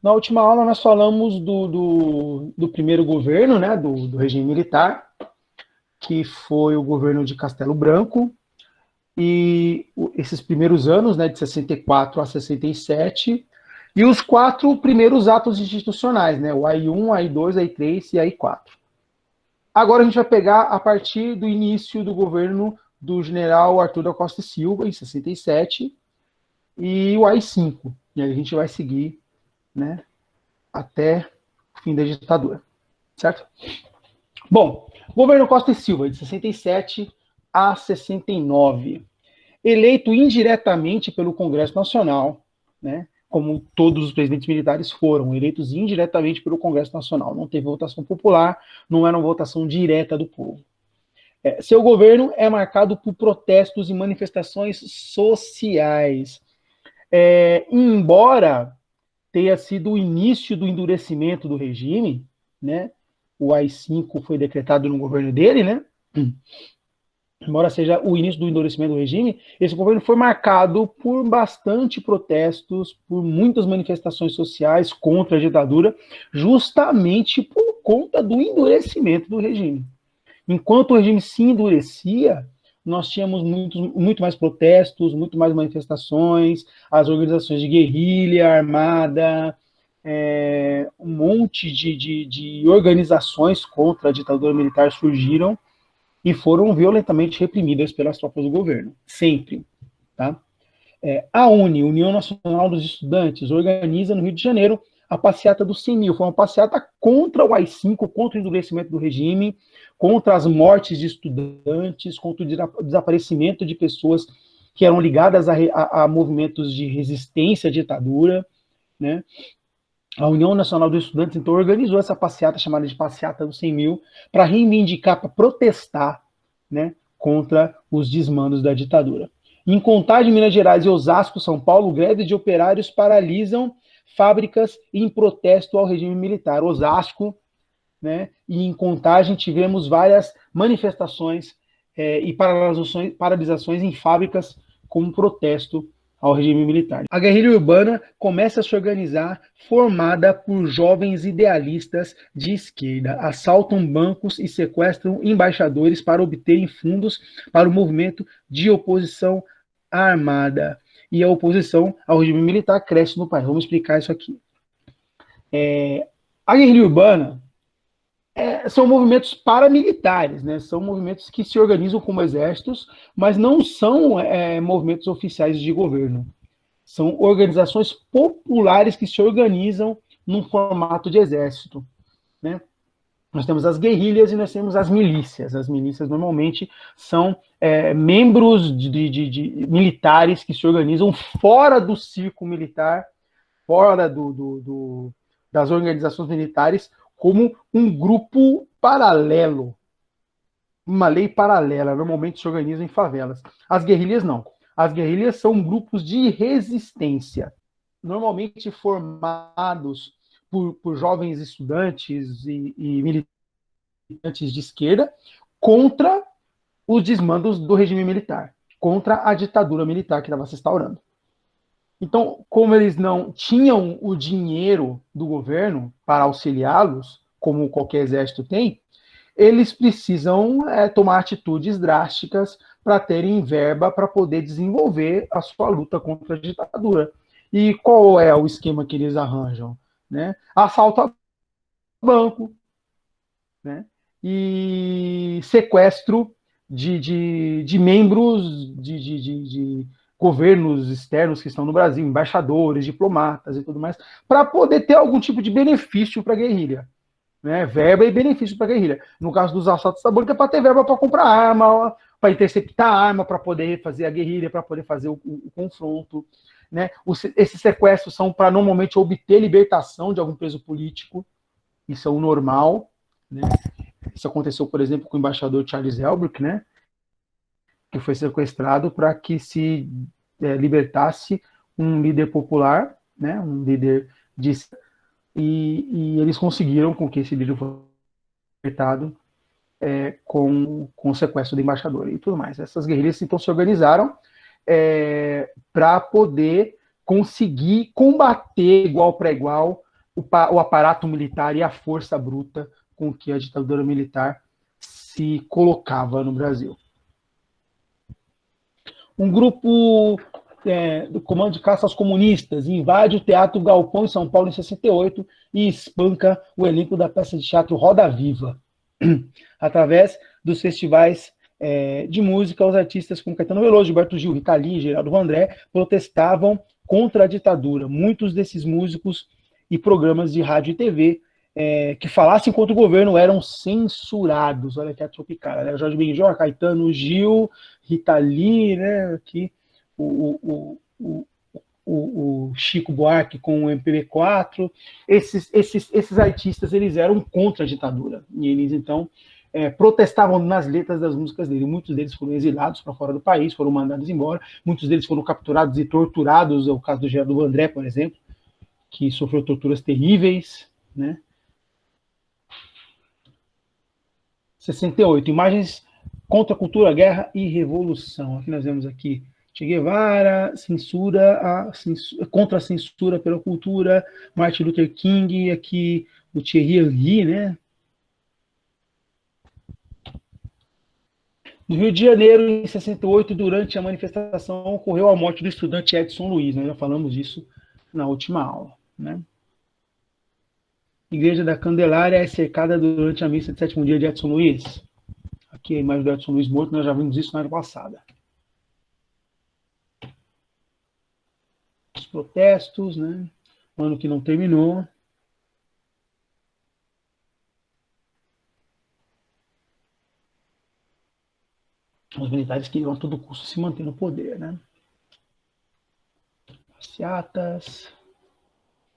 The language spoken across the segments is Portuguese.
Na última aula nós falamos do primeiro governo, né, do regime militar, que foi o governo de Castelo Branco, e esses primeiros anos, né, de 64 a 67, e os 4 primeiros atos institucionais, né, o AI-1, AI-2, AI-3 e AI-4. Agora a gente vai pegar a partir do início do governo do general Arthur da Costa e Silva, em 67, e o AI-5. E aí a gente vai seguir, né, até o fim da ditadura, certo? Bom, governo Costa e Silva, de 67 a 69. Eleito indiretamente pelo Congresso Nacional, né, como todos os presidentes militares foram eleitos indiretamente pelo Congresso Nacional. Não teve votação popular, não era uma votação direta do povo. Seu governo é marcado por protestos e manifestações sociais. Embora tenha sido o início do endurecimento do regime, né, o AI-5 foi decretado no governo dele, né, embora seja o início do endurecimento do regime, esse governo foi marcado por bastante protestos, por muitas manifestações sociais contra a ditadura, justamente por conta do endurecimento do regime. Enquanto o regime se endurecia, nós tínhamos muito mais protestos, muito mais manifestações, as organizações de guerrilha armada, um monte de organizações contra a ditadura militar surgiram e foram violentamente reprimidas pelas tropas do governo, sempre. Tá? A União Nacional dos Estudantes, organiza no Rio de Janeiro a passeata dos 100 mil. Foi uma passeata contra o AI-5, contra o endurecimento do regime, contra as mortes de estudantes, contra o desaparecimento de pessoas que eram ligadas a movimentos de resistência à ditadura, né? A União Nacional dos Estudantes, então, organizou essa passeata, chamada de Passeata dos 100 mil, para reivindicar, para protestar, né, contra os desmandos da ditadura. Em Contagem, Minas Gerais e Osasco, São Paulo, greves de operários paralisam fábricas em protesto ao regime militar. Osasco, né, e em Contagem tivemos várias manifestações e paralisações em fábricas como protesto ao regime militar. A guerrilha urbana começa a se organizar, formada por jovens idealistas de esquerda. Assaltam bancos e sequestram embaixadores para obterem fundos para o movimento de oposição armada. E a oposição ao regime militar cresce no país. Vamos explicar isso aqui. A guerrilha urbana são movimentos paramilitares, né? São movimentos que se organizam como exércitos, mas não são movimentos oficiais de governo. São organizações populares que se organizam num formato de exército, né? Nós temos as guerrilhas e nós temos as milícias. As milícias normalmente são membros de militares que se organizam fora do circo militar, fora das organizações militares, como um grupo paralelo, uma lei paralela, normalmente se organizam em favelas. As guerrilhas não. As guerrilhas são grupos de resistência, normalmente formados por jovens estudantes e militantes de esquerda contra os desmandos do regime militar, contra a ditadura militar que estava se instaurando. Então, como eles não tinham o dinheiro do governo para auxiliá-los, como qualquer exército tem, eles precisam tomar atitudes drásticas para terem verba para poder desenvolver a sua luta contra a ditadura. E qual é o esquema que eles arranjam? Né? Assalto a banco, né? E sequestro de membros de governos externos que estão no Brasil, embaixadores, diplomatas e tudo mais, para poder ter algum tipo de benefício para a guerrilha. Né? Verba e benefício para a guerrilha. No caso dos assaltos da banca, é para ter verba para comprar arma, para interceptar arma, para poder fazer a guerrilha, para poder fazer o confronto. Né? Esses sequestros são para normalmente obter libertação de algum preso político. Isso é o normal. Né? Isso aconteceu, por exemplo, com o embaixador Charles Elbrick, né? Que foi sequestrado para que se libertasse um líder popular, né? Um líder de... E eles conseguiram com que esse líder fosse libertado com o sequestro do embaixador e tudo mais. Essas guerrilhas então se organizaram para poder conseguir combater igual para igual o aparato militar e a força bruta com que a ditadura militar se colocava no Brasil. Um grupo do Comando de Caça aos Comunistas invade o Teatro Galpão em São Paulo em 68 e espanca o elenco da peça de teatro Roda Viva. Através dos festivais de música, os artistas como Caetano Veloso, Gilberto Gil, Rita Lee, Geraldo Vandré protestavam contra a ditadura. Muitos desses músicos e programas de rádio e TV que falassem contra o governo eram censurados. Olha que a tropicália, né? Jorge Benjor, Caetano, Gil, Rita Lee, né? Aqui, o Chico Buarque com o MPB4. Esses artistas, eles eram contra a ditadura. E eles, então, protestavam nas letras das músicas dele. Muitos deles foram exilados para fora do país, foram mandados embora. Muitos deles foram capturados e torturados. É o caso do Geraldo André, por exemplo, que sofreu torturas terríveis, né? 68. Imagens contra a cultura, guerra e revolução. Aqui nós vemos aqui Che Guevara, contra a censura pela cultura, Martin Luther King, aqui o Thierry Henry, né? No Rio de Janeiro, em 68, durante a manifestação, ocorreu a morte do estudante Edson Luiz. Nós já falamos disso na última aula, né? Igreja da Candelária é cercada durante a missa de sétimo dia de Edson Luiz. Aqui a imagem do Edson Luiz morto, nós já vimos isso na ano passada. Os protestos, né? O ano que não terminou. Os militares queriam a todo custo se manter no poder, né? Passeatas.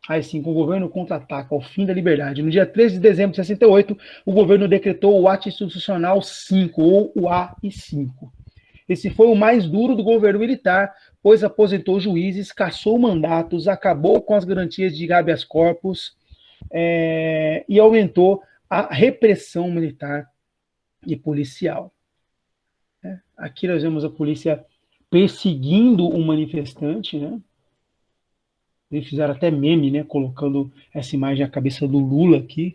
Aí sim, o governo contra-ataca ao fim da liberdade. No dia 13 de dezembro de 68, o governo decretou o Ato Institucional 5, ou o AI-5. Esse foi o mais duro do governo militar, pois aposentou juízes, cassou mandatos, acabou com as garantias de habeas corpus e aumentou a repressão militar e policial. Aqui nós vemos a polícia perseguindo um manifestante, né? Eles fizeram até meme, né, colocando essa imagem à cabeça do Lula aqui,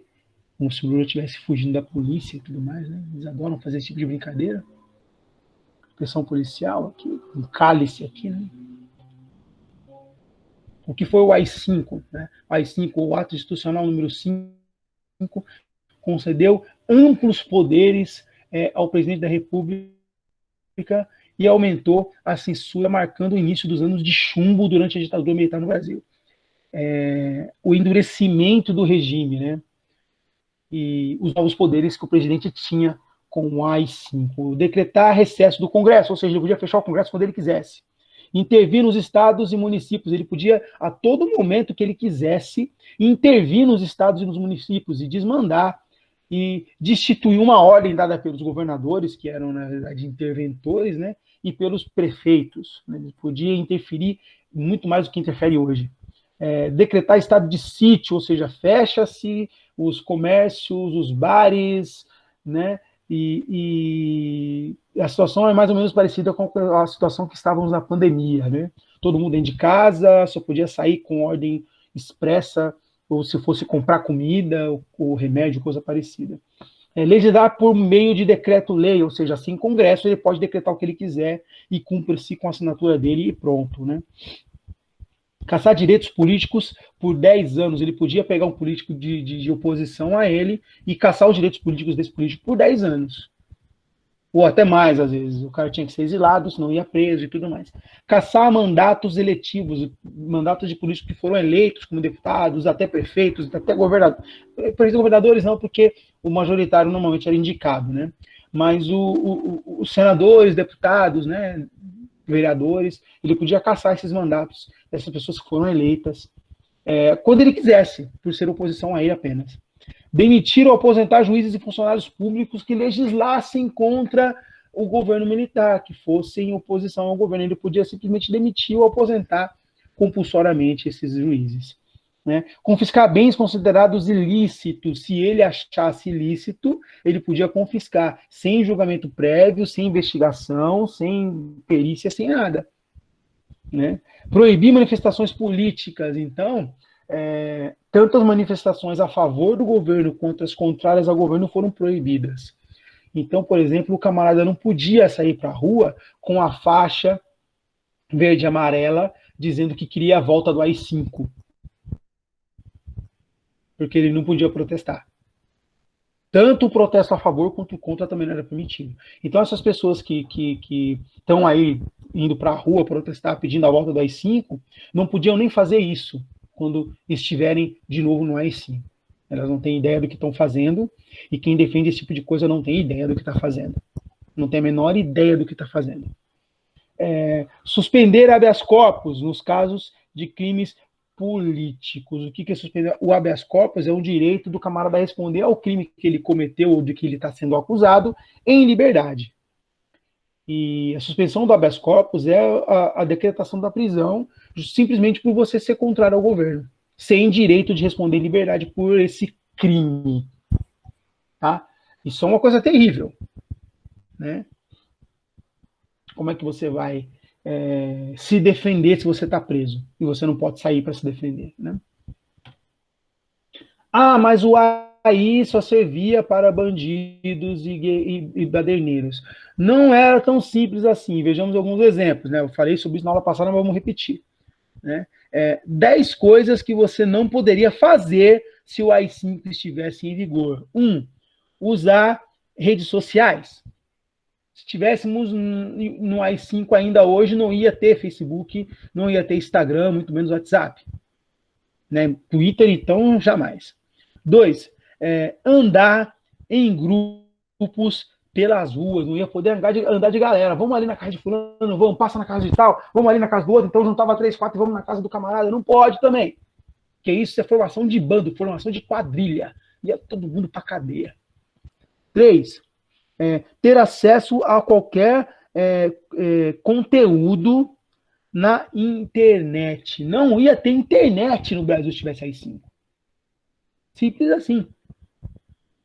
como se o Lula estivesse fugindo da polícia e tudo mais, né? Eles adoram fazer esse tipo de brincadeira. Pressão policial aqui, um cálice aqui, né? O que foi o AI-5, né? O AI-5, o Ato Institucional número 5, concedeu amplos poderes ao presidente da República e aumentou a censura, marcando o início dos anos de chumbo durante a ditadura militar no Brasil. O endurecimento do regime, né? E os novos poderes que o presidente tinha com o AI-5. Decretar recesso do Congresso, ou seja, ele podia fechar o Congresso quando ele quisesse. Intervir nos estados e municípios, ele podia, a todo momento que ele quisesse, intervir nos estados e nos municípios e desmandar e destituir uma ordem dada pelos governadores, que eram, na verdade, interventores, né, e pelos prefeitos. Né, ele podia interferir muito mais do que interfere hoje. Decretar estado de sítio, ou seja, fecha-se os comércios, os bares, né, e a situação é mais ou menos parecida com a situação que estávamos na pandemia, né? Todo mundo dentro de casa, só podia sair com ordem expressa, ou se fosse comprar comida, ou remédio, coisa parecida. Legislar por meio de decreto-lei, ou seja, assim, Congresso, ele pode decretar o que ele quiser e cumpre-se com a assinatura dele e pronto, né? Caçar direitos políticos por 10 anos. Ele podia pegar um político de oposição a ele e caçar os direitos políticos desse político por 10 anos. Ou até mais, às vezes. O cara tinha que ser exilado, senão ia preso e tudo mais. Caçar mandatos eletivos, mandatos de políticos que foram eleitos como deputados, até prefeitos, até governadores. Governadores não, porque o majoritário normalmente era indicado, né? Mas os senadores, deputados, né, vereadores, ele podia caçar esses mandatos dessas pessoas que foram eleitas quando ele quisesse, por ser oposição a ele apenas. Demitir ou aposentar juízes e funcionários públicos que legislassem contra o governo militar, que fossem oposição ao governo. Ele podia simplesmente demitir ou aposentar compulsoriamente esses juízes. Né? Confiscar bens considerados ilícitos. Se ele achasse ilícito, ele podia confiscar, sem julgamento prévio, sem investigação, sem perícia, sem nada. Né? Proibir manifestações políticas. Então, tanto as manifestações a favor do governo quanto as contrárias ao governo foram proibidas. Então, por exemplo, o camarada não podia sair para a rua com a faixa verde e amarela dizendo que queria a volta do AI-5, porque ele não podia protestar. Tanto o protesto a favor quanto o contra também não era permitido. Então, essas pessoas que estão aí indo para a rua protestar, pedindo a volta do AI-5, não podiam nem fazer isso quando estiverem de novo no AI-5. Elas não têm ideia do que estão fazendo, e quem defende esse tipo de coisa não tem ideia do que está fazendo. Não tem a menor ideia do que está fazendo. Suspender habeas corpus nos casos de crimes políticos. O que é suspender? O habeas corpus é o direito do camarada responder ao crime que ele cometeu ou de que ele está sendo acusado em liberdade. E a suspensão do habeas corpus é a decretação da prisão simplesmente por você ser contrário ao governo, sem direito de responder em liberdade por esse crime. Tá? Isso é uma coisa terrível. Né? Como é que você vai se defender se você está preso e você não pode sair para se defender? Né? Ah, mas o AI só servia para bandidos e baderneiros. Não era tão simples assim. Vejamos alguns exemplos. Né? Eu falei sobre isso na aula passada, mas vamos repetir. Né? 10 coisas que você não poderia fazer se o AI-5 estivesse em vigor. 1. Usar redes sociais. Se tivéssemos no AI-5 ainda hoje, não ia ter Facebook, não ia ter Instagram, muito menos WhatsApp. Né? Twitter, então, jamais. 2, andar em grupos pelas ruas, não ia poder andar de galera. Vamos ali na casa de fulano, vamos, passa na casa de tal, vamos ali na casa do outro, então juntava 3, 4 e vamos na casa do camarada. Não pode também. Porque isso é formação de bando, formação de quadrilha. Ia todo mundo pra cadeia. 3, ter acesso a qualquer conteúdo na internet. Não ia ter internet no Brasil se tivesse AI-5. Simples assim.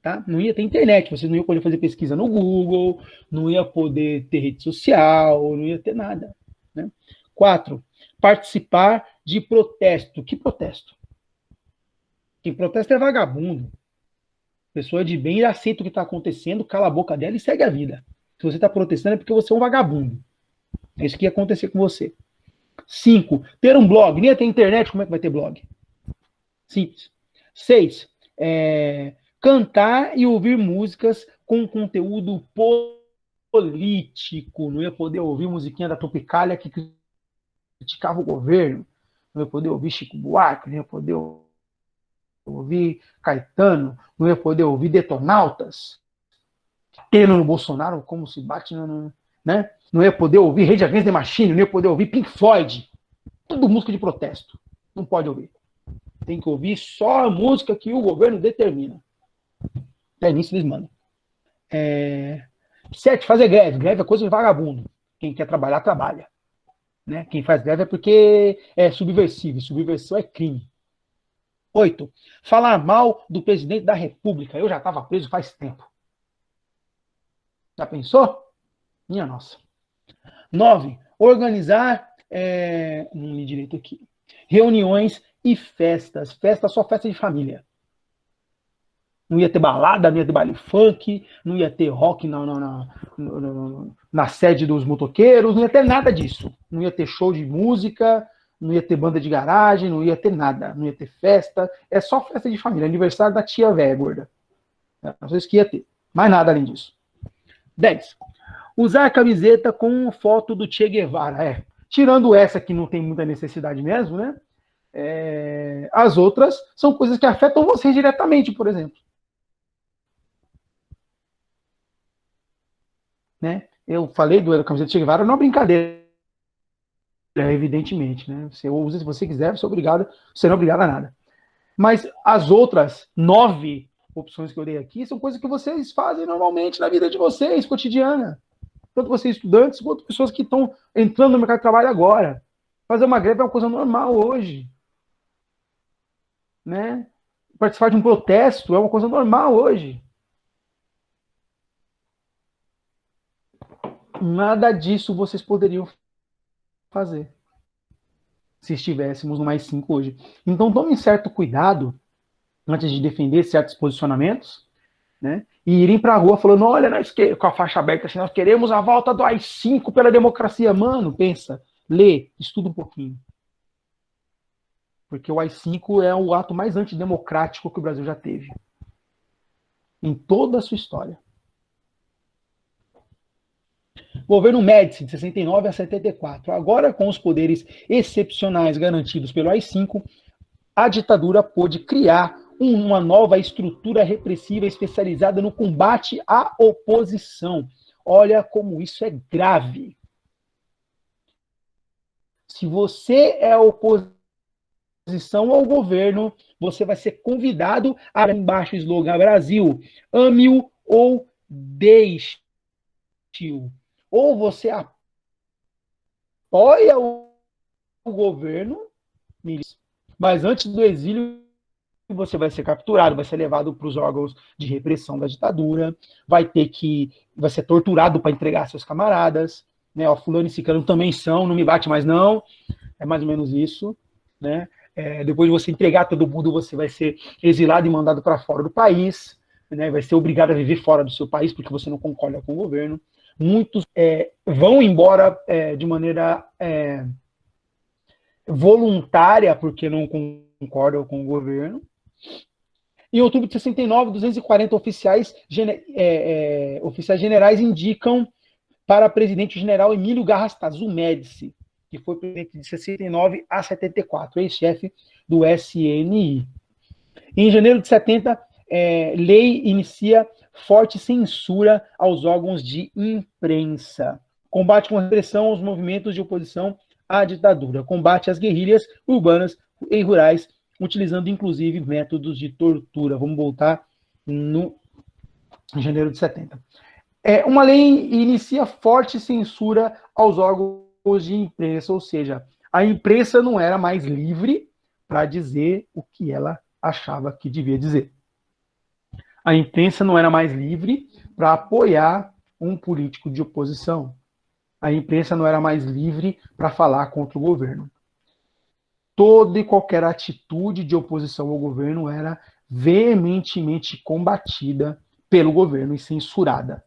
Tá? Não ia ter internet, você não ia poder fazer pesquisa no Google, não ia poder ter rede social, não ia ter nada. Né? 4, participar de protesto. Que protesto? Quem protesta é vagabundo. Pessoa de bem aceita o que está acontecendo, cala a boca dela e segue a vida. Se você está protestando é porque você é um vagabundo. É isso que ia acontecer com você. 5, ter um blog. Nem ia ter internet, como é que vai ter blog? Simples. 6, cantar e ouvir músicas com conteúdo político. Não ia poder ouvir musiquinha da Tropicália que criticava o governo. Não ia poder ouvir Chico Buarque, não ia poder ouvir Caetano, não ia poder ouvir Detonautas, tendo no Bolsonaro como se bate no, né? Não ia poder ouvir Rage Against the Machine, não ia poder ouvir Pink Floyd. Tudo música de protesto. Não pode ouvir. Tem que ouvir só a música que o governo determina. Até nisso eles mandam. 7, fazer greve. Greve é coisa de vagabundo. Quem quer trabalhar, trabalha. Né? Quem faz greve é porque é subversivo. Subversão é crime. 8, falar mal do presidente da República. Eu já estava preso faz tempo. Já pensou? Minha nossa. 9, organizar, não li direito aqui, reuniões e festas. Festa só festa de família. Não ia ter balada, não ia ter baile funk, não ia ter rock na sede dos motoqueiros, não ia ter nada disso. Não ia ter show de música, não ia ter banda de garagem, não ia ter nada. Não ia ter festa. É só festa de família. Aniversário da tia velha gorda. Não sei se ia ter. Mais nada além disso. 10. Usar a camiseta com foto do Che Guevara. Tirando essa que não tem muita necessidade mesmo, né? As outras são coisas que afetam vocês diretamente, por exemplo. Né? Eu falei da camiseta de Che Guevara, não é brincadeira, evidentemente. Né? Você usa se você quiser, você é obrigado, você não é obrigado a nada. Mas as outras 9 opções que eu dei aqui são coisas que vocês fazem normalmente na vida de vocês, cotidiana. Tanto vocês estudantes, quanto pessoas que estão entrando no mercado de trabalho agora. Fazer uma greve é uma coisa normal hoje. Né? Participar de um protesto é uma coisa normal hoje. Nada disso vocês poderiam fazer. se estivéssemos no AI-5 hoje. Então, tome certo cuidado antes de defender certos posicionamentos, né? E irem para a rua falando, olha, nós com a faixa aberta, assim, nós queremos a volta do AI-5 pela democracia. Mano, pensa, lê, estuda um pouquinho. Porque o AI-5 é o ato mais antidemocrático que o Brasil já teve. Em toda a sua história. Governo Médici, de 69 a 74. Agora, com os poderes excepcionais garantidos pelo AI-5, a ditadura pôde criar uma nova estrutura repressiva especializada no combate à oposição. Olha como isso é grave. Se você é oposição ao governo, você vai ser convidado a embaixo o slogan Brasil, ame-o ou deixe-o. Ou você apoia o governo, mas antes do exílio você vai ser capturado, vai ser levado para os órgãos de repressão da ditadura, vai ser torturado para entregar seus camaradas, né? Ó, fulano e ciclano também são, não me bate mais não, é mais ou menos isso, né? Depois de você entregar todo mundo, você vai ser exilado e mandado para fora do país, né? Vai ser obrigado a viver fora do seu país porque você não concorda com o governo. Muitos vão embora de maneira voluntária porque não concordam com o governo. Em outubro de 69, 240 oficiais generais indicam para presidente o general Emílio Garrastazu Médici, que foi presidente de 69 a 74, ex-chefe do SNI. Em janeiro de 70, lei inicia forte censura aos órgãos de imprensa. Combate com repressão aos movimentos de oposição à ditadura. Combate às guerrilhas urbanas e rurais, utilizando inclusive métodos de tortura. Vamos voltar em janeiro de 70. Uma lei inicia forte censura aos órgãos de imprensa, ou seja, a imprensa não era mais livre para dizer o que ela achava que devia dizer. A imprensa não era mais livre para apoiar um político de oposição. A imprensa não era mais livre para falar contra o governo. Toda e qualquer atitude de oposição ao governo era veementemente combatida pelo governo e censurada.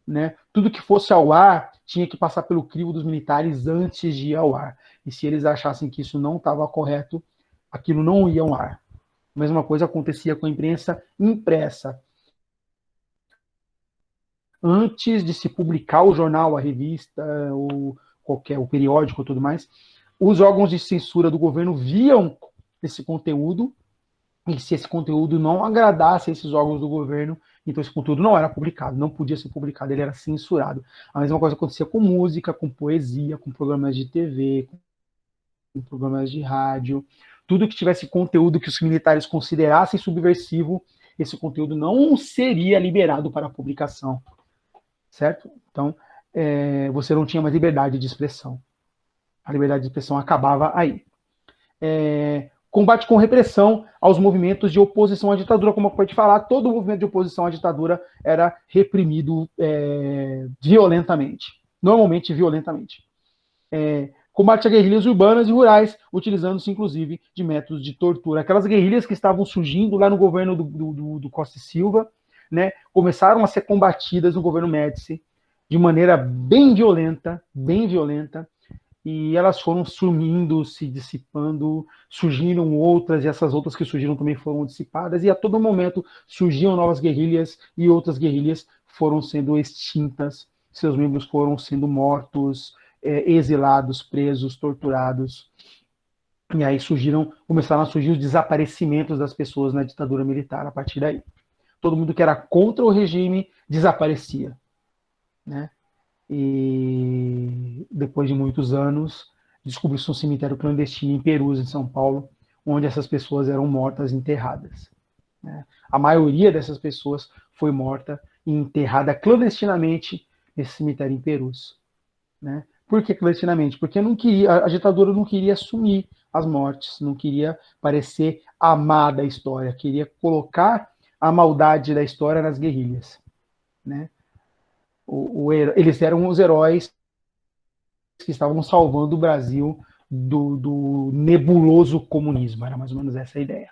Né? Tudo que fosse ao ar tinha que passar pelo crivo dos militares antes de ir ao ar. E se eles achassem que isso não estava correto, aquilo não ia ao ar. A mesma coisa acontecia com a imprensa impressa. Antes de se publicar o jornal, a revista, o periódico e tudo mais, os órgãos de censura do governo viam esse conteúdo, e se esse conteúdo não agradasse a esses órgãos do governo, então esse conteúdo não era publicado, não podia ser publicado, ele era censurado. A mesma coisa acontecia com música, com poesia, com programas de TV, com programas de rádio. Tudo que tivesse conteúdo que os militares considerassem subversivo, esse conteúdo não seria liberado para publicação. Certo? Então, você não tinha mais liberdade de expressão. A liberdade de expressão acabava aí. Combate com repressão aos movimentos de oposição à ditadura, como eu acabei de falar, todo movimento de oposição à ditadura era reprimido violentamente, normalmente violentamente. Combate a guerrilhas urbanas e rurais, utilizando-se inclusive de métodos de tortura. Aquelas guerrilhas que estavam surgindo lá no governo do Costa e Silva, né, começaram a ser combatidas no governo Médici de maneira bem violenta, e elas foram sumindo, se dissipando, surgiram outras, e essas outras que surgiram também foram dissipadas, e a todo momento surgiam novas guerrilhas, e outras guerrilhas foram sendo extintas, seus membros foram sendo mortos, exilados, presos, torturados, e aí começaram a surgir os desaparecimentos das pessoas na ditadura militar a partir daí. Todo mundo que era contra o regime desaparecia, né? E depois de muitos anos, descobriu-se um cemitério clandestino em Perus, em São Paulo, onde essas pessoas eram mortas e enterradas. Né? A maioria dessas pessoas foi morta e enterrada clandestinamente nesse cemitério em Perus. Né? Por que clandestinamente? Porque a ditadura não queria assumir as mortes, não queria parecer amar da história, queria colocar a maldade da história nas guerrilhas. Né? Eles eram os heróis que estavam salvando o Brasil do nebuloso comunismo. Era mais ou menos essa a ideia.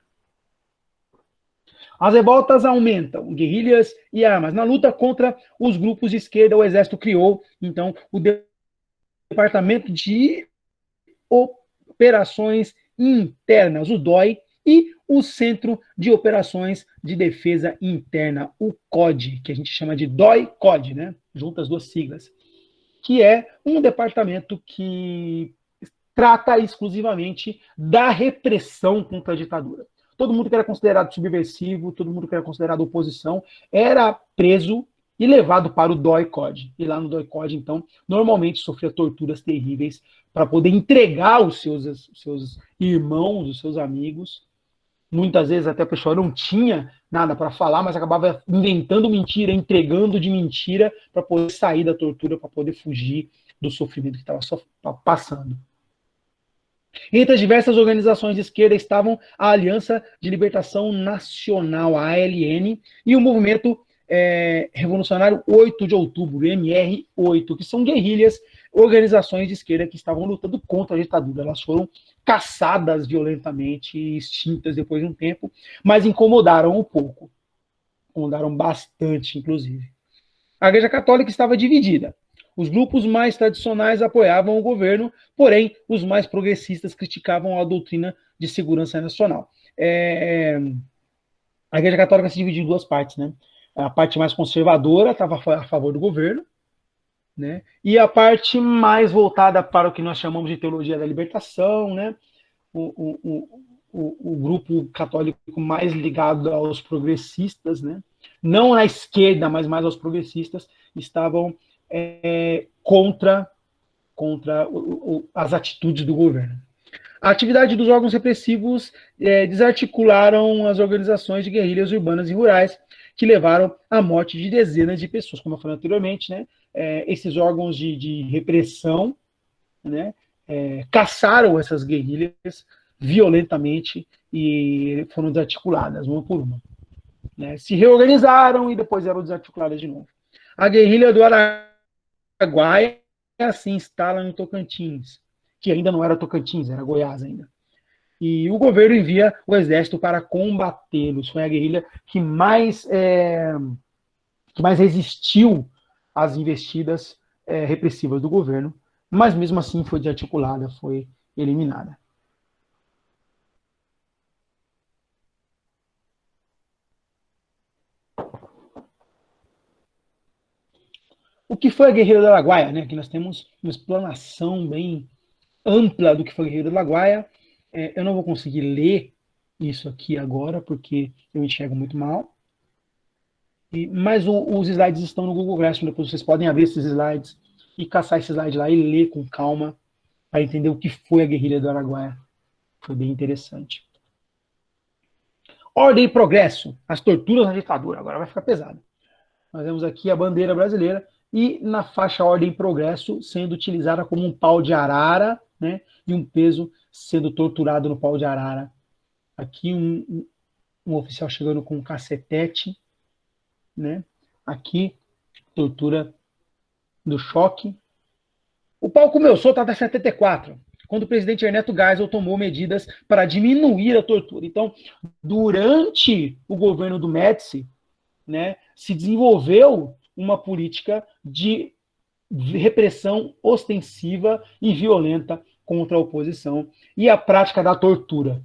As revoltas aumentam, guerrilhas e armas. Na luta contra os grupos de esquerda, o exército criou, então, o Departamento de Operações Internas, o DOI, e o Centro de Operações de Defesa Interna, o COD, que a gente chama de DOI-COD, né? Juntas as duas siglas, que é um departamento que trata exclusivamente da repressão contra a ditadura. Todo mundo que era considerado subversivo, todo mundo que era considerado oposição, era preso e levado para o DOI-COD. E lá no DOI-COD, então, normalmente sofria torturas terríveis para poder entregar os seus irmãos, os seus amigos. Muitas vezes até a pessoa não tinha nada para falar, mas acabava inventando mentira, entregando de mentira para poder sair da tortura, para poder fugir do sofrimento que estava passando. Entre as diversas organizações de esquerda estavam a Aliança de Libertação Nacional, a ALN, e o Movimento Revolucionário 8 de Outubro, MR8, que são guerrilhas, organizações de esquerda que estavam lutando contra a ditadura. Elas foram caçadas violentamente e extintas depois de um tempo, mas incomodaram um pouco. Incomodaram bastante, inclusive. A Igreja Católica estava dividida. Os grupos mais tradicionais apoiavam o governo, porém, os mais progressistas criticavam a doutrina de segurança nacional. A Igreja Católica se dividiu em duas partes, né? A parte mais conservadora estava a favor do governo, né? E a parte mais voltada para o que nós chamamos de teologia da libertação, né? O grupo católico mais ligado aos progressistas, né? Não à esquerda, mas mais aos progressistas, estavam contra as atitudes do governo. A atividade dos órgãos repressivos desarticularam as organizações de guerrilhas urbanas e rurais, que levaram à morte de dezenas de pessoas, como eu falei anteriormente, né? Esses órgãos de repressão, né? Caçaram essas guerrilhas violentamente e foram desarticuladas, uma por uma. Né? Se reorganizaram e depois eram desarticuladas de novo. A guerrilha do Araguaia se instala no Tocantins, que ainda não era Tocantins, era Goiás ainda. E o governo envia o exército para combatê-los. Foi a guerrilha que mais resistiu às investidas repressivas do governo, mas mesmo assim foi desarticulada, foi eliminada. O que foi a Guerrilha do Araguaia? Né? Aqui nós temos uma explanação bem ampla do que foi a Guerrilha do Araguaia. Eu não vou conseguir ler isso aqui agora, porque eu enxergo muito mal. Mas os slides estão no Google Classroom, depois vocês podem abrir esses slides e caçar esse slide lá e ler com calma para entender o que foi a Guerrilha do Araguaia. Foi bem interessante. Ordem e progresso, as torturas na ditadura. Agora vai ficar pesado. Nós vemos aqui a bandeira brasileira e na faixa ordem e progresso sendo utilizada como um pau de arara, né? E um peso sendo torturado no pau de arara. Aqui um oficial chegando com um cacetete, né? Aqui, tortura do choque. O pau comeu solto até 74, quando o presidente Ernesto Geisel tomou medidas para diminuir a tortura. Então, durante o governo do Médici, né, se desenvolveu uma política de repressão ostensiva e violenta contra a oposição e a prática da tortura.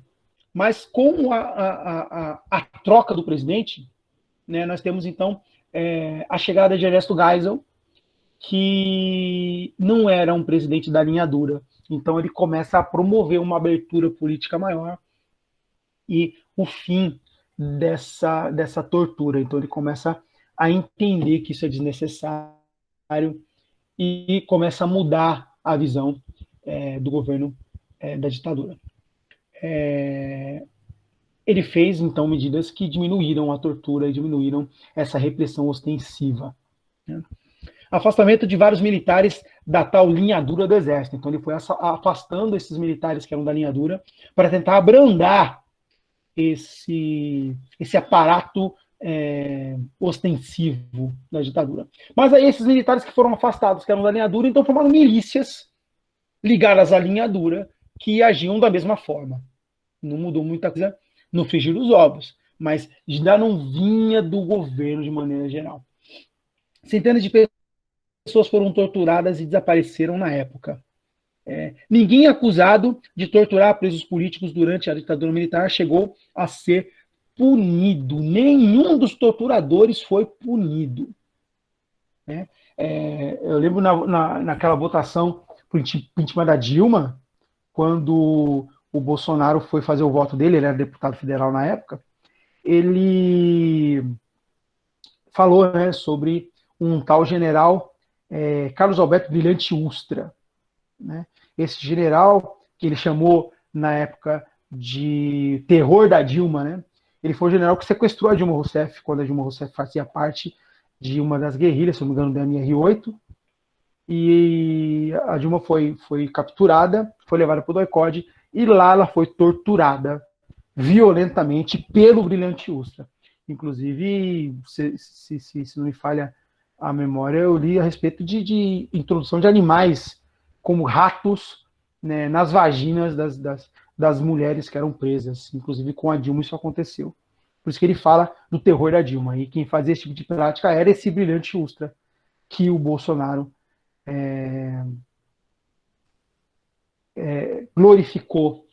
Mas com a troca do presidente, né, nós temos então a chegada de Ernesto Geisel, que não era um presidente da linha dura. Então ele começa a promover uma abertura política maior e o fim dessa tortura. Então ele começa a entender que isso é desnecessário e começa a mudar a visão do governo da ditadura. Ele fez, então, medidas que diminuíram a tortura e diminuíram essa repressão ostensiva. Né? Afastamento de vários militares da tal linha dura do exército. Então ele foi afastando esses militares que eram da linha dura para tentar abrandar esse aparato ostensivo da ditadura. Mas aí esses militares que foram afastados, que eram da linha dura, então formaram milícias ligadas à linha dura que agiam da mesma forma. Não mudou muita coisa no frigir dos ovos, mas já não vinha do governo de maneira geral. Centenas de pessoas foram torturadas e desapareceram na época. Ninguém acusado de torturar presos políticos durante a ditadura militar chegou a ser punido. Nenhum dos torturadores foi punido. Eu lembro naquela votação por impeachment da Dilma, quando o Bolsonaro foi fazer o voto dele, ele era deputado federal na época, ele falou, né, sobre um tal general Carlos Alberto Brilhante Ustra, né? Esse general, que ele chamou na época de terror da Dilma, né? Ele foi o general que sequestrou a Dilma Rousseff, quando a Dilma Rousseff fazia parte de uma das guerrilhas, se não me engano, da MR8, e a Dilma foi capturada, foi levada para o doicode, e lá ela foi torturada violentamente pelo Brilhante Ustra. Inclusive, se não me falha a memória, eu li a respeito de introdução de animais como ratos, né, nas vaginas das mulheres que eram presas. Inclusive, com a Dilma isso aconteceu. Por isso que ele fala do terror da Dilma. E quem fazia esse tipo de prática era esse Brilhante Ustra, que o Bolsonaro glorificou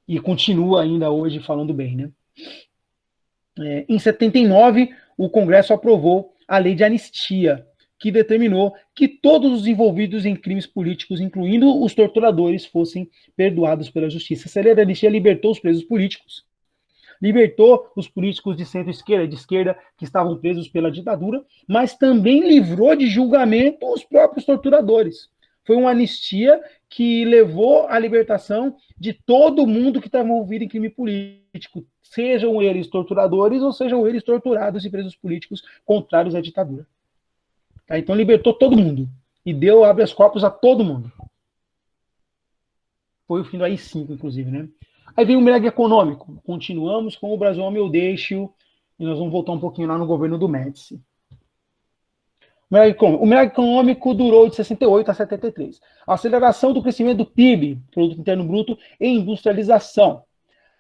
e continua ainda hoje falando bem, né? Em 79, o Congresso aprovou a Lei de Anistia, que determinou que todos os envolvidos em crimes políticos, incluindo os torturadores, fossem perdoados pela justiça. Essa Lei de Anistia libertou os presos políticos, libertou os políticos de centro-esquerda e de esquerda que estavam presos pela ditadura, mas também livrou de julgamento os próprios torturadores. Foi uma anistia que levou à libertação de todo mundo que estava envolvido em crime político, sejam eles torturadores ou sejam eles torturados e presos políticos contrários à ditadura. Tá? Então libertou todo mundo e deu habeas corpus a todo mundo. Foi o fim do AI-5, inclusive, né? Aí vem o milagre econômico. Continuamos com o Brasil ao meu deixo e nós vamos voltar um pouquinho lá no governo do Médici. O milagre econômico durou de 68 a 73. A aceleração do crescimento do PIB, Produto Interno Bruto, e industrialização.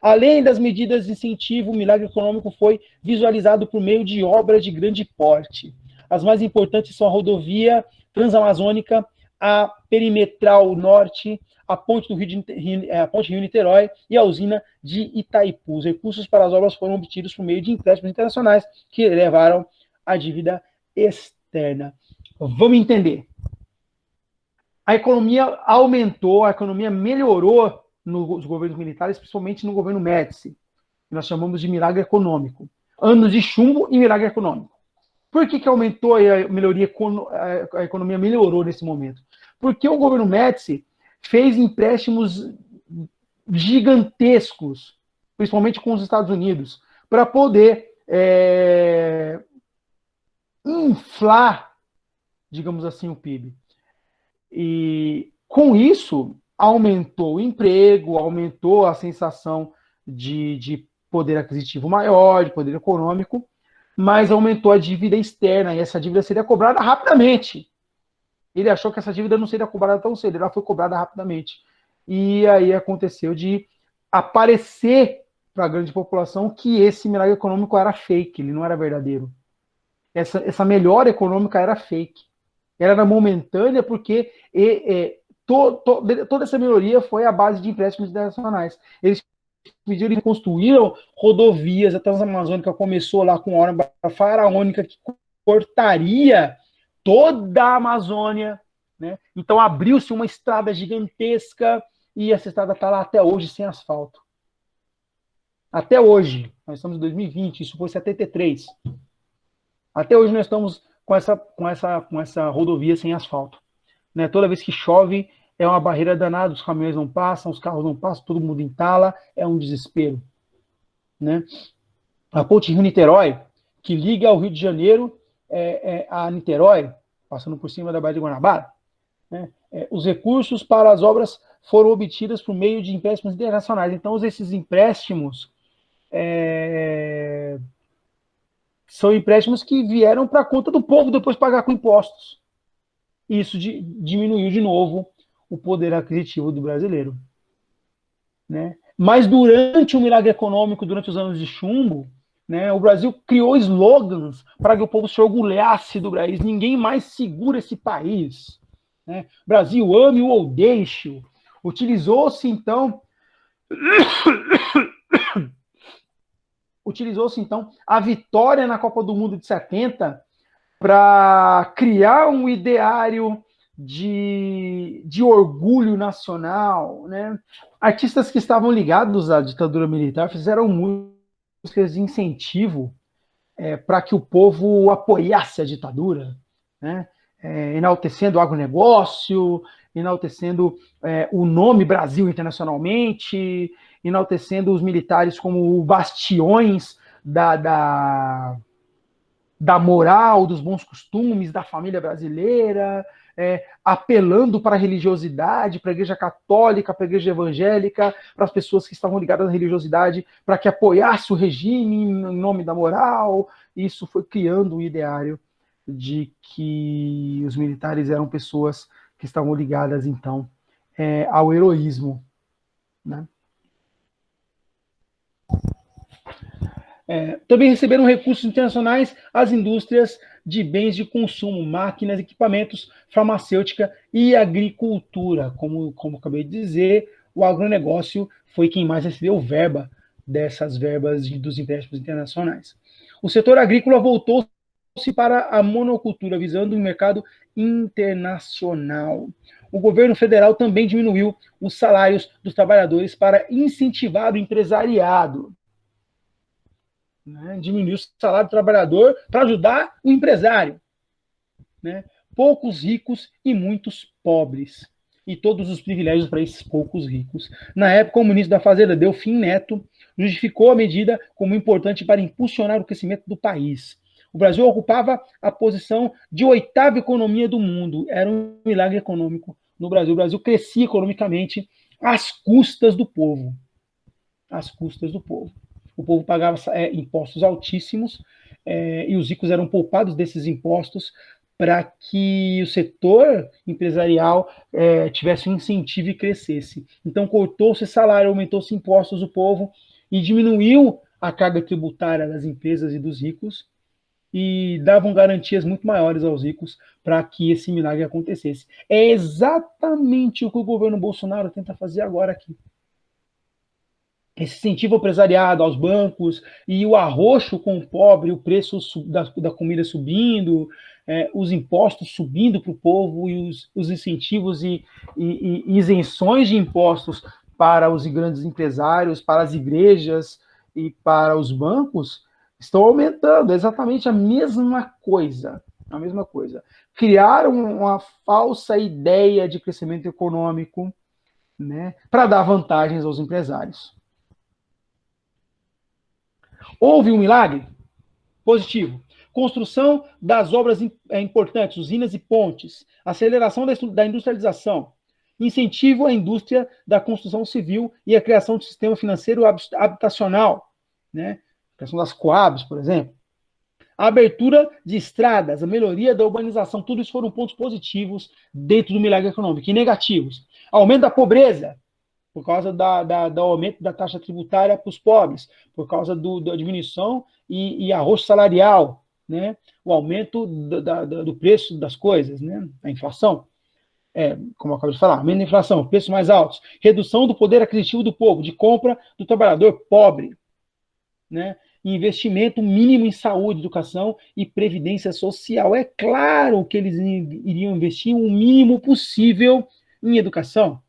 Além das medidas de incentivo, o milagre econômico foi visualizado por meio de obras de grande porte. As mais importantes são a rodovia Transamazônica, a Perimetral Norte, a ponte Rio-Niterói e a usina de Itaipu. Os recursos para as obras foram obtidos por meio de empréstimos internacionais que levaram a dívida externa. Vamos entender. A economia aumentou, a economia melhorou nos governos militares, principalmente no governo Médici, que nós chamamos de milagre econômico. Anos de chumbo e milagre econômico. Por que aumentou a economia melhorou nesse momento? Porque o governo Médici fez empréstimos gigantescos, principalmente com os Estados Unidos, para poder inflar, digamos assim, o PIB. E com isso, aumentou o emprego, aumentou a sensação de poder aquisitivo maior, de poder econômico, mas aumentou a dívida externa, e essa dívida seria cobrada rapidamente. Ele achou que essa dívida não seria cobrada tão cedo, ela foi cobrada rapidamente. E aí aconteceu de aparecer para a grande população que esse milagre econômico era fake, ele não era verdadeiro. Essa melhora econômica era fake. Ela era momentânea porque toda essa melhoria foi à base de empréstimos internacionais. Eles pediram e construíram rodovias, a Transamazônica começou lá com a obra faraônica que cortaria toda a Amazônia, né? Então abriu-se uma estrada gigantesca e essa estrada está lá até hoje sem asfalto. Até hoje, nós estamos em 2020, isso foi 73. Até hoje nós estamos com essa rodovia sem asfalto. Né? Toda vez que chove, é uma barreira danada, os caminhões não passam, os carros não passam, todo mundo entala, é um desespero. Né? A ponte Rio-Niterói, que liga ao Rio de Janeiro a Niterói, passando por cima da Baía de Guanabara, né? Os recursos para as obras foram obtidos por meio de empréstimos internacionais. Então, esses empréstimos são empréstimos que vieram para a conta do povo depois pagar com impostos. Isso diminuiu de novo o poder aquisitivo do brasileiro. né? Mas durante o milagre econômico, durante os anos de chumbo, né, o Brasil criou slogans para que o povo se orgulhasse do país. Ninguém mais segura esse país. Né? Brasil, ame-o ou deixe-o. Utilizou-se, então, a vitória na Copa do Mundo de 70 para criar um ideário de orgulho nacional. Né? Artistas que estavam ligados à ditadura militar fizeram músicas de incentivo para que o povo apoiasse a ditadura, né? Enaltecendo o agronegócio, enaltecendo o nome Brasil internacionalmente, enaltecendo os militares como bastiões da moral, dos bons costumes, da família brasileira, apelando para a religiosidade, para a igreja católica, para a igreja evangélica, para as pessoas que estavam ligadas à religiosidade, para que apoiasse o regime em nome da moral. Isso foi criando um ideário de que os militares eram pessoas que estavam ligadas, então, ao heroísmo. Né? Também receberam recursos internacionais as indústrias de bens de consumo, máquinas, equipamentos, farmacêutica e agricultura. Como acabei de dizer, o agronegócio foi quem mais recebeu verba dessas verbas dos empréstimos internacionais. O setor agrícola voltou-se para a monocultura, visando um mercado internacional. O governo federal também diminuiu os salários dos trabalhadores para incentivar o empresariado. Né? Diminuiu o salário do trabalhador para ajudar o empresário. Né? Poucos ricos e muitos pobres. E todos os privilégios para esses poucos ricos. Na época, o ministro da Fazenda, Delfim Neto, justificou a medida como importante para impulsionar o crescimento do país. O Brasil ocupava a posição de 8ª economia do mundo. Era um milagre econômico no Brasil. O Brasil crescia economicamente às custas do povo. Às custas do povo. O povo pagava impostos altíssimos e os ricos eram poupados desses impostos para que o setor empresarial tivesse um incentivo e crescesse. Então, cortou-se salário, aumentou-se impostos do povo e diminuiu a carga tributária das empresas e dos ricos e davam garantias muito maiores aos ricos para que esse milagre acontecesse. É exatamente o que o governo Bolsonaro tenta fazer agora aqui. Esse incentivo empresariado aos bancos e o arroxo com o pobre, o preço da comida subindo, os impostos subindo para o povo e os incentivos e isenções de impostos para os grandes empresários, para as igrejas e para os bancos estão aumentando. É exatamente a mesma coisa. A mesma coisa. Criaram uma falsa ideia de crescimento econômico, né, para dar vantagens aos empresários. Houve um milagre? Positivo. Construção das obras importantes, usinas e pontes, aceleração da industrialização, incentivo à indústria da construção civil e a criação de sistema financeiro habitacional, né? A criação das Coabs, por exemplo. A abertura de estradas, a melhoria da urbanização, tudo isso foram pontos positivos dentro do milagre econômico. E negativos. Aumento da pobreza, por causa do aumento da taxa tributária para os pobres, por causa da diminuição e arroxo salarial, né? O aumento do preço das coisas, né? A inflação, como eu acabei de falar, aumento da inflação, preços mais altos, redução do poder aquisitivo do povo, de compra do trabalhador pobre, né? Investimento mínimo em saúde, educação e previdência social. É claro que eles iriam investir o mínimo possível em educação,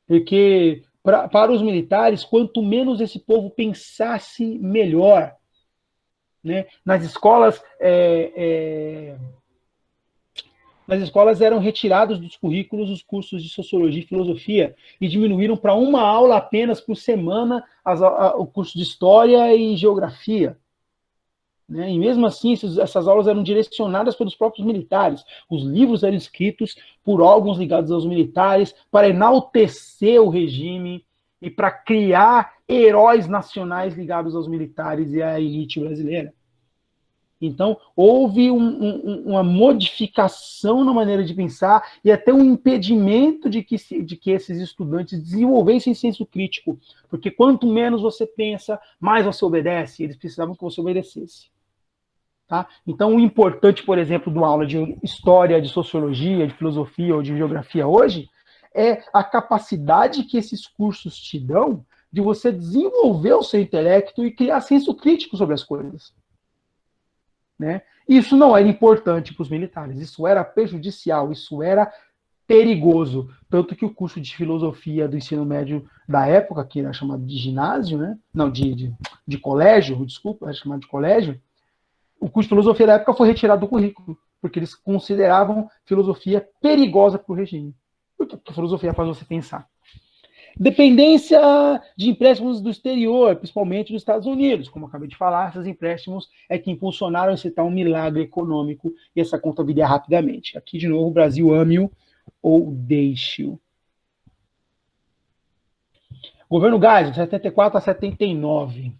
porque para os militares, quanto menos esse povo pensasse, melhor. Né? Nas escolas eram retirados dos currículos os cursos de sociologia e filosofia e diminuíram para uma aula apenas por semana o curso de história e geografia. Né? E mesmo assim, essas aulas eram direcionadas pelos próprios militares. Os livros eram escritos por órgãos ligados aos militares para enaltecer o regime e para criar heróis nacionais ligados aos militares e à elite brasileira. Então, houve uma modificação na maneira de pensar e até um impedimento de que esses estudantes desenvolvessem senso crítico. Porque quanto menos você pensa, mais você obedece. Eles precisavam que você obedecesse. Tá? Então, o importante, por exemplo, de uma aula de história, de sociologia, de filosofia ou de geografia hoje, é a capacidade que esses cursos te dão de você desenvolver o seu intelecto e criar senso crítico sobre as coisas. Né? Isso não era importante para os militares, isso era prejudicial, isso era perigoso. Tanto que o curso de filosofia do ensino médio da época, que era chamado de ginásio, né? Não, de colégio, desculpa, era chamado de colégio, o curso de filosofia da época foi retirado do currículo, porque eles consideravam filosofia perigosa para o regime. Porque a filosofia faz você pensar. Dependência de empréstimos do exterior, principalmente dos Estados Unidos. Como eu acabei de falar, esses empréstimos é que impulsionaram esse tal milagre econômico e essa conta viria rapidamente. Aqui, de novo, o Brasil ame-o ou deixe-o. Governo Geisel, de 74 a 79.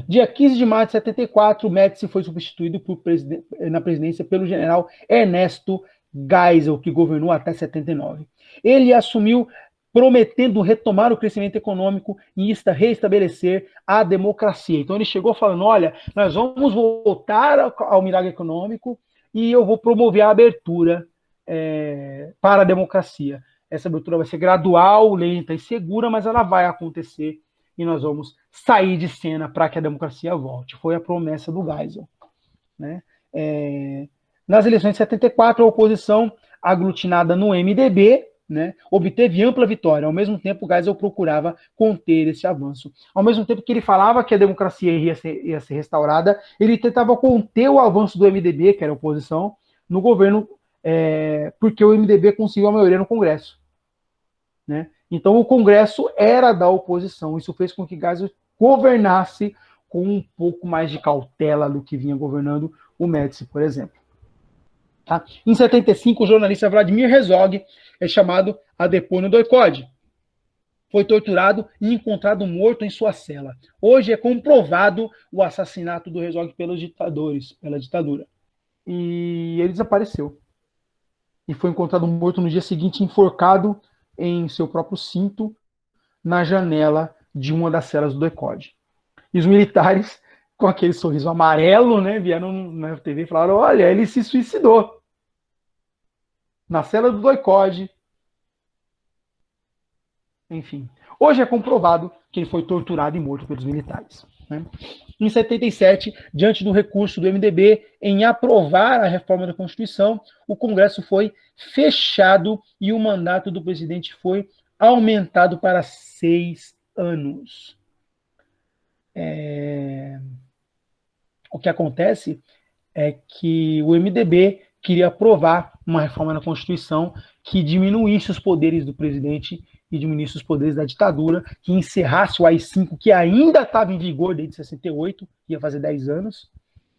Dia 15 de março de 74, o Médici foi substituído na presidência pelo general Ernesto Geisel, que governou até 79. Ele assumiu prometendo retomar o crescimento econômico e reestabelecer a democracia. Então ele chegou falando, olha, nós vamos voltar ao milagre econômico e eu vou promover a abertura para a democracia. Essa abertura vai ser gradual, lenta e segura, mas ela vai acontecer e nós vamos sair de cena para que a democracia volte. Foi a promessa do Geisel. Né? Nas eleições de 74, a oposição, aglutinada no MDB, né, obteve ampla vitória. Ao mesmo tempo, Geisel procurava conter esse avanço. Ao mesmo tempo que ele falava que a democracia ia ser restaurada, ele tentava conter o avanço do MDB, que era a oposição, no governo, porque o MDB conseguiu a maioria no Congresso. Né? Então, o Congresso era da oposição. Isso fez com que Geisel governasse com um pouco mais de cautela do que vinha governando o Médici, por exemplo. Tá? Em 75, o jornalista Vladimir Herzog é chamado a depor no doicode. Foi torturado e encontrado morto em sua cela. Hoje é comprovado o assassinato do Herzog pelos ditadores, pela ditadura. E ele desapareceu. E foi encontrado morto no dia seguinte, enforcado em seu próprio cinto, na janela de uma das celas do doicode. E os militares, com aquele sorriso amarelo, né, vieram na TV e falaram, olha, ele se suicidou. Na cela do doicode. Enfim. Hoje é comprovado que ele foi torturado e morto pelos militares. Né? Em 77, diante do recurso do MDB em aprovar a reforma da Constituição, o Congresso foi fechado e o mandato do presidente foi aumentado para 6 anos. O que acontece é que o MDB queria aprovar uma reforma na Constituição que diminuísse os poderes do presidente e diminuísse os poderes da ditadura, que encerrasse o AI-5, que ainda estava em vigor desde 68, ia fazer 10 anos.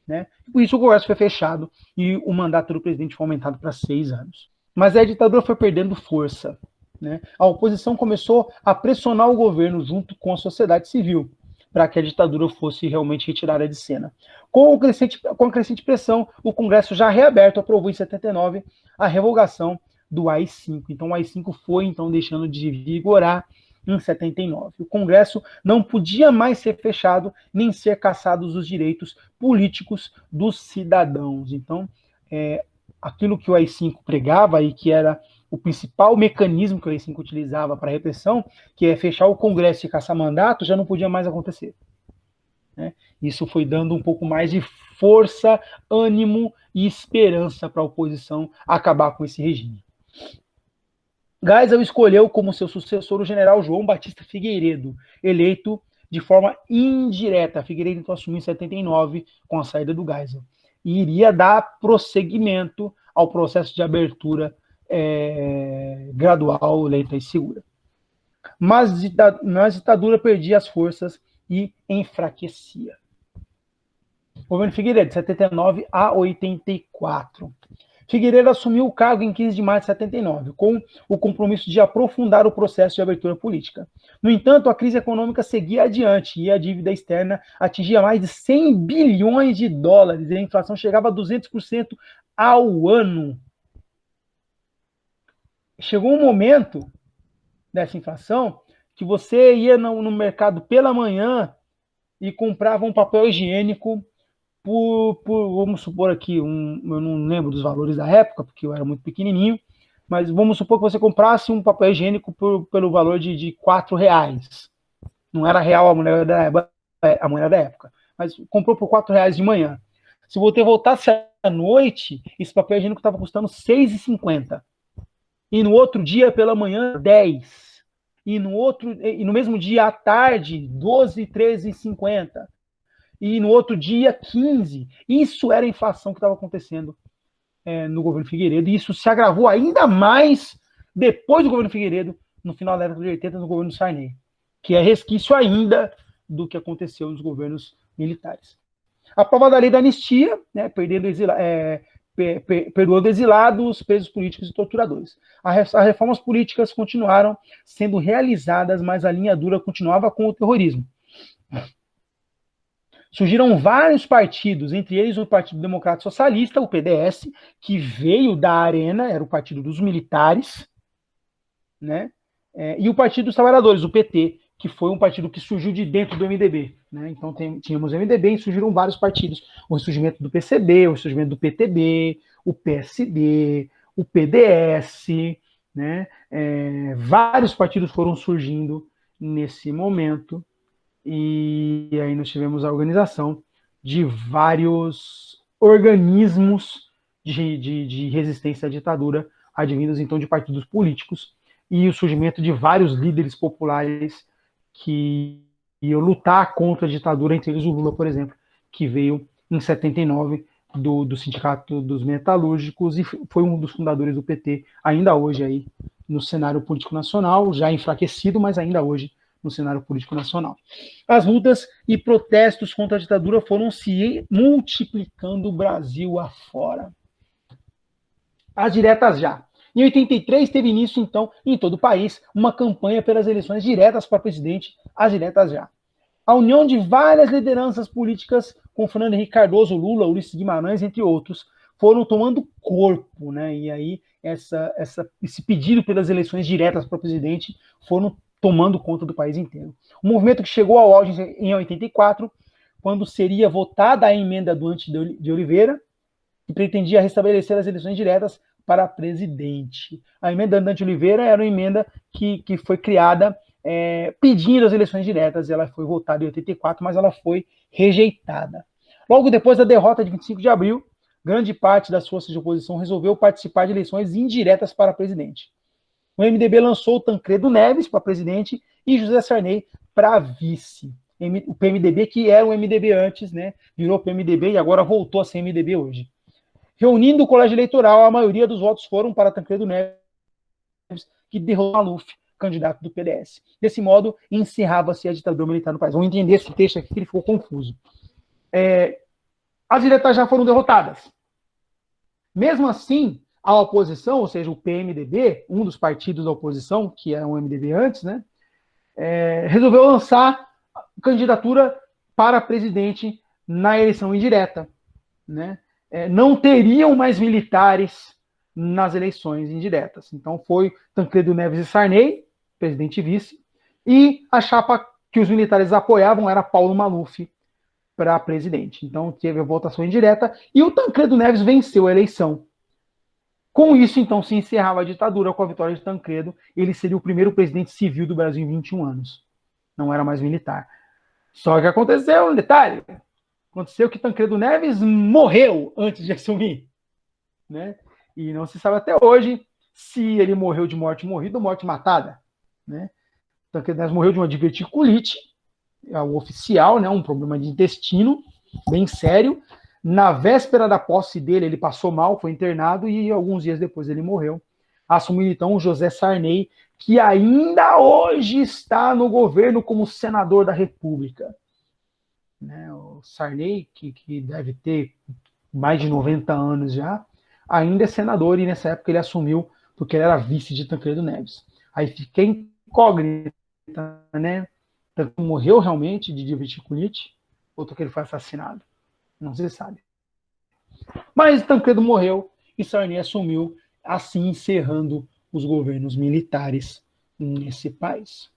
Né? E por isso o Congresso foi fechado e o mandato do presidente foi aumentado para 6 anos. Mas a ditadura foi perdendo força. Né? A oposição começou a pressionar o governo junto com a sociedade civil para que a ditadura fosse realmente retirada de cena. Com a crescente pressão, o Congresso já reaberto aprovou em 79 a revogação do AI-5. Então o AI-5 foi então deixando de vigorar em 79. O Congresso não podia mais ser fechado nem ser cassados os direitos políticos dos cidadãos. Então, aquilo que o AI-5 pregava e que era o principal mecanismo que o AI-5 utilizava para a repressão, que é fechar o Congresso e caçar mandato, já não podia mais acontecer. Né? Isso foi dando um pouco mais de força, ânimo e esperança para a oposição acabar com esse regime. Geisel escolheu como seu sucessor o general João Batista Figueiredo, eleito de forma indireta. Figueiredo então assumiu em 79 com a saída do Geisel. E iria dar prosseguimento ao processo de abertura gradual, lenta e segura. Mas a ditadura perdia as forças e enfraquecia. O governo Figueiredo, de 79 a 84. Figueiredo assumiu o cargo em 15 de maio de 79, com o compromisso de aprofundar o processo de abertura política. No entanto, a crise econômica seguia adiante e a dívida externa atingia mais de 100 bilhões de dólares e a inflação chegava a 200% ao ano. Chegou um momento dessa inflação que você ia no mercado pela manhã e comprava um papel higiênico vamos supor aqui, eu não lembro dos valores da época, porque eu era muito pequenininho, mas vamos supor que você comprasse um papel higiênico pelo valor de R$ 4. Não era real a moeda da época, mas comprou por R$ 4 de manhã. Se você voltasse à noite, esse papel higiênico estava custando R$ 6,50. E no outro dia, pela manhã, 10. E no mesmo dia, à tarde, 12, 13,50. E no outro dia, 15. Isso era a inflação que estava acontecendo no governo Figueiredo, e isso se agravou ainda mais depois do governo Figueiredo, no final da década de 80, no governo Sarney, que é resquício ainda do que aconteceu nos governos militares. A prova da lei da anistia, né, perdoando exilados, presos políticos e torturadores. As reformas políticas continuaram sendo realizadas, mas a linha dura continuava com o terrorismo. Surgiram vários partidos, entre eles o Partido Democrata Socialista, o PDS, que veio da Arena, era o partido dos militares, né? E o Partido dos Trabalhadores, o PT, que foi um partido que surgiu de dentro do MDB. Né? Então tínhamos o MDB e surgiram vários partidos. O ressurgimento do PCB, o ressurgimento do PTB, o PSD, o PDS, né? Vários partidos foram surgindo nesse momento. E aí nós tivemos a organização de vários organismos de resistência à ditadura, advindos então de partidos políticos, e o surgimento de vários líderes populares que iam lutar contra a ditadura, entre eles o Lula, por exemplo, que veio em 79 do Sindicato dos Metalúrgicos e foi um dos fundadores do PT, ainda hoje aí no cenário político nacional, já enfraquecido, mas ainda hoje no cenário político nacional. As lutas e protestos contra a ditadura foram se multiplicando Brasil afora. As diretas já. Em 83 teve início, então, em todo o país, uma campanha pelas eleições diretas para presidente, as diretas já. A união de várias lideranças políticas, com Fernando Henrique Cardoso, Lula, Ulisses Guimarães, entre outros, foram tomando corpo, né? E aí esse pedido pelas eleições diretas para presidente foram tomando conta do país inteiro. Um movimento que chegou ao auge em 84, quando seria votada a emenda do Ante de Oliveira, que pretendia restabelecer as eleições diretas para presidente. A emenda do Ante de Oliveira era uma emenda que foi criada pedindo as eleições diretas. Ela foi votada em 84, mas ela foi rejeitada. Logo depois da derrota de 25 de abril, grande parte das forças de oposição resolveu participar de eleições indiretas para presidente. O MDB lançou o Tancredo Neves para presidente e José Sarney para vice. O PMDB, que era o MDB antes, né, virou PMDB e agora voltou a ser MDB hoje. Reunindo o colégio eleitoral, a maioria dos votos foram para Tancredo Neves, que derrotou Maluf, candidato do PDS. Desse modo, encerrava-se a ditadura militar no país. Vamos entender esse texto aqui, que ele ficou confuso. As diretas já foram derrotadas. Mesmo assim, a oposição, ou seja, o PMDB, um dos partidos da oposição, que era um MDB antes, né, resolveu lançar candidatura para presidente na eleição indireta. Né? Não teriam mais militares nas eleições indiretas. Então foi Tancredo Neves e Sarney, presidente e vice, e a chapa que os militares apoiavam era Paulo Maluf para presidente. Então teve a votação indireta e o Tancredo Neves venceu a eleição. Com isso, então, se encerrava a ditadura com a vitória de Tancredo. Ele seria o primeiro presidente civil do Brasil em 21 anos. Não era mais militar. Só que aconteceu um detalhe. Aconteceu que Tancredo Neves morreu antes de assumir. Né? E não se sabe até hoje se ele morreu de morte morrida ou morte matada. Né? Tancredo Neves morreu de uma diverticulite, o oficial, né? Um problema de intestino bem sério. Na véspera da posse dele, ele passou mal, foi internado e alguns dias depois ele morreu. Assumiu então o José Sarney, que ainda hoje está no governo como senador da República. Né? O Sarney, que deve ter mais de 90 anos já, ainda é senador, e nessa época ele assumiu porque ele era vice de Tancredo Neves. Aí fica incógnita, né? Tancredo morreu realmente de diverticulite, ou que ele foi assassinado? Não se sabe. Mas Tancredo morreu e Sarney assumiu, assim encerrando os governos militares nesse país.